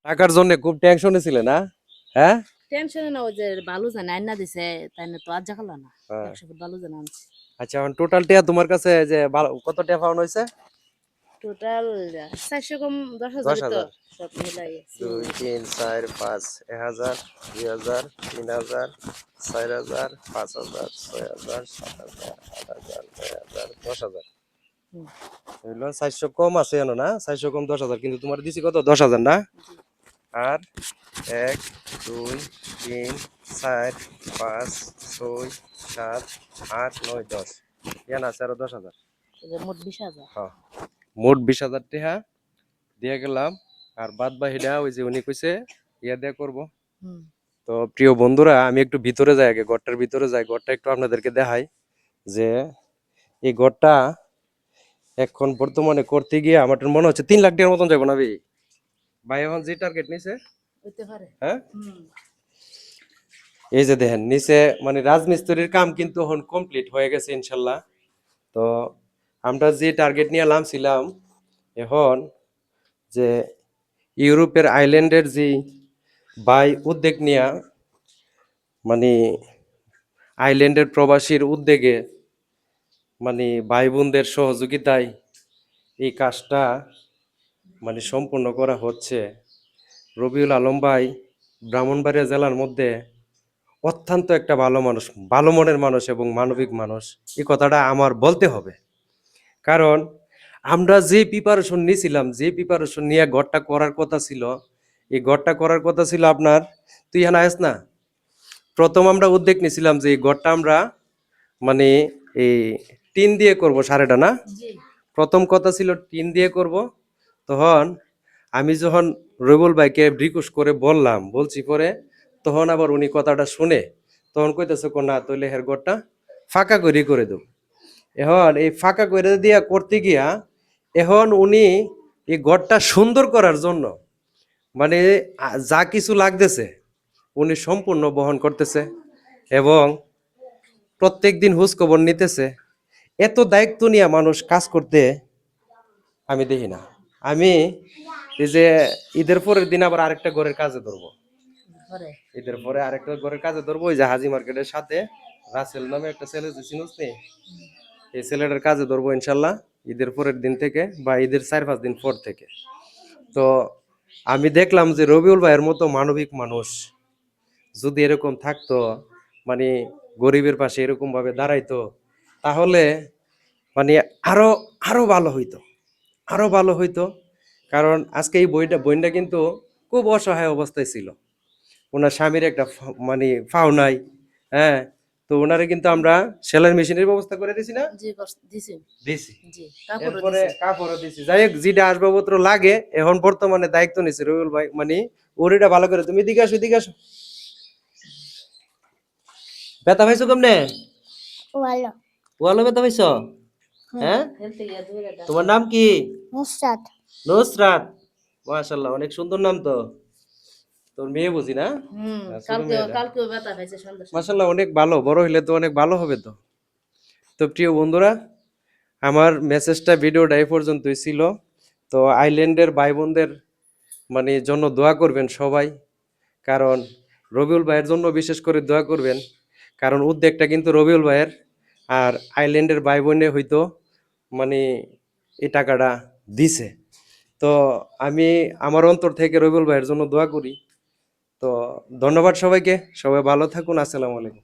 টাকার জন্য খুব টেনশনে ছিলে না? হ্যাঁ? টেনশনে না, ওই যে বালু জানে আইনা দিছে, তাই না তো আজ জাগালো না। হ্যাঁ। 100 ফুট বালু জানে আনছে। আচ্ছা, এখন টোটাল টিয়া তোমার কাছে যে কত টিয়া পাওয়া হয়েছে? টোটাল 400 কম 10,000 তো 10,000। সব মিলাই 2, 3, 4, 5, 1000, 2000, 3000, 4000, 5000, 6000, 7000, 8000, 9000, 10,000। হুম, হইলো 400 কম আছে এনো না? 400 কম 10,000, কিন্তু তোমার দিছি কত? 10,000 না? জি। আর 1, 2, 3, 4, 5, 6, 7, 8, 9, 10। ইয়ান আছে আরো 10,000। এই যে মোট 20,000। হ্যাঁ, মোট 20,000 টাকা দিয়ে গেলাম। আর বাদ বাকিটা ওই যে উনি কইছে ইয়া দিয়ে করবো। হুম, তো প্রিয় বন্ধুরা, আমি একটু ভিতরে যাই, আগে ঘরটার ভিতরে যাই, ঘরটা একটু আপনাদেরকে দেখাই যে এই ঘরটা এখন বর্তমানে করতে গিয়ে আমার মনে হচ্ছে 3 লাখ টাকার মতন যাবো না ভাই? ভাই এখন যে টার্গেট নিছে, হইতে পারে। হ্যাঁ, হুম, এই যে দেখেন নিচে, মানে রাজমিস্ত্রির কাম কিন্তু এখন কমপ্লিট হয়ে গেছে ইনশাল্লাহ। তো আমরা যে টার্গেট নিয়ে নামছিলাম, এখন যে ইউরোপের আইল্যান্ডের যে বাই উদ্যোগ নিয়ে, মানে আইল্যান্ডের প্রবাসীর উদ্যোগে, মানে ভাই বোনদের সহযোগিতায় এই কাজটা মানে সম্পূর্ণ করা হচ্ছে। রবিউল আলম ভাই ব্রাহ্মণবাড়িয়া জেলার মধ্যে অত্যন্ত একটা ভালো মানুষ, ভালো মনের মানুষ এবং মানবিক মানুষ। এই কথাটা আমার বলতে হবে, কারণ আমরা যে প্রিপারেশন নিয়েছিলাম, যে প্রিপারেশন নিয়ে ঘরটা করার কথা ছিল, এই ঘরটা করার কথা ছিল আপনার, তুই এখানে আস না, প্রথম আমরা উদ্যোগ নিয়েছিলাম যে এই ঘরটা আমরা মানে এই টিন দিয়ে করব, সারেটা না, জি। প্রথম কথা ছিল টিন দিয়ে করব। তখন আমি যখন রবিউল ভাইকে রিকোয়েস্ট করে বলছি পরে, তখন আবার উনি কথাটা শুনে তখন কইতেছে না, তৈলে হের ঘরটা ফাঁকা করে দেব। এখন এই ফাঁকা করে দিয়া করতে গিয়া এখন উনি এই ঘরটা সুন্দর করার জন্য মানে যা কিছু লাগতেছে উনি সম্পূর্ণ বহন করতেছে এবং প্রত্যেক দিন হুঁজ খবর নিতেছে। এত দায়িত্ব নিয়ে মানুষ কাজ করতে আমি দেখি না। আমি এই যে ঈদের পরের দিন আবার আরেকটা ঘরের কাজে ধরবো, পরে ঈদের পরে আরেকটা ঘরের কাজে ধরবো, ওই যে হাজি মার্কেটের সাথে রাসেল নামে একটা ছেলে যে চিনোস নি, এই ছেলেটার কাজে ধরবো ইনশাল্লাহ ঈদের পরের দিন থেকে বা ঈদের 4-5 দিন পর থেকে। তো আমি দেখলাম যে রবিউল ভাইয়ের মতো মানবিক মানুষ যদি এরকম থাকতো, মানে গরিবের পাশে এরকম ভাবে দাঁড়াইতো, তাহলে মানে আরো আরো ভালো হইতো, আরো ভালো হইতো। কারণ আজকে এই বইটা কিন্তু খুব অসহায় অবস্থায় ছিল, ওনার স্বামীর একটা মানে ফাও নাই, হ্যাঁ। তো ওনারে কিন্তু আমরা সেলাই মেশিনের ব্যবস্থা করে দিছি না, জি দিছি। দিছি, জি, কাপড়ও এরপরে দিছি। কাপড়ও দিছি। যাই হোক, যেটা আসবাবপত্র লাগে এখন বর্তমানে দায়িত্ব নিছে রবিউল ভাই, মানে ওরিটা ভালো করে। তুমি এদিকে আসো, এদিকে আসো। ব্যথা পাইছো কেমনে? ভালো। ওয়ালো ব্যথা পাইছো? হ্যাঁ, হেলতে গিয়া ধরে দাও। তোমার নাম কি? নুসরাত। নুসরাত। মাশাআল্লাহ, অনেক সুন্দর নাম তো। তোর মেয়ে বুঝি না? হুম, ছোট মেয়েটা। কালকেও ব্যথা পাইছে সন্ধ্যা সন্ধ্যা। মাশাআল্লাহ, অনেক ভালো, বড় হইলে তো অনেক ভালো হবে তো। তো প্রিয় বন্ধুরা, আমার মেসেজটা ভিডিওটা এই পর্যন্তই ছিল। তো আইল্যান্ডের ভাই বোনদের মানে জন্য দোয়া করবেন সবাই, কারণ রবিউল ভাইয়ের জন্য বিশেষ করে দোয়া করবেন, কারণ উদ্যোগটা কিন্তু রবিউল ভাইয়ের। আর আইল্যান্ডের ভাই বোনে হয়তো মানে এই টাকাটা দিছে। তো আমি আমার অন্তর থেকে রবিউল ভাইয়ের জন্য দোয়া করি। তো ধন্যবাদ সবাইকে, সবাই ভালো থাকুন, আসসালামু আলাইকুম।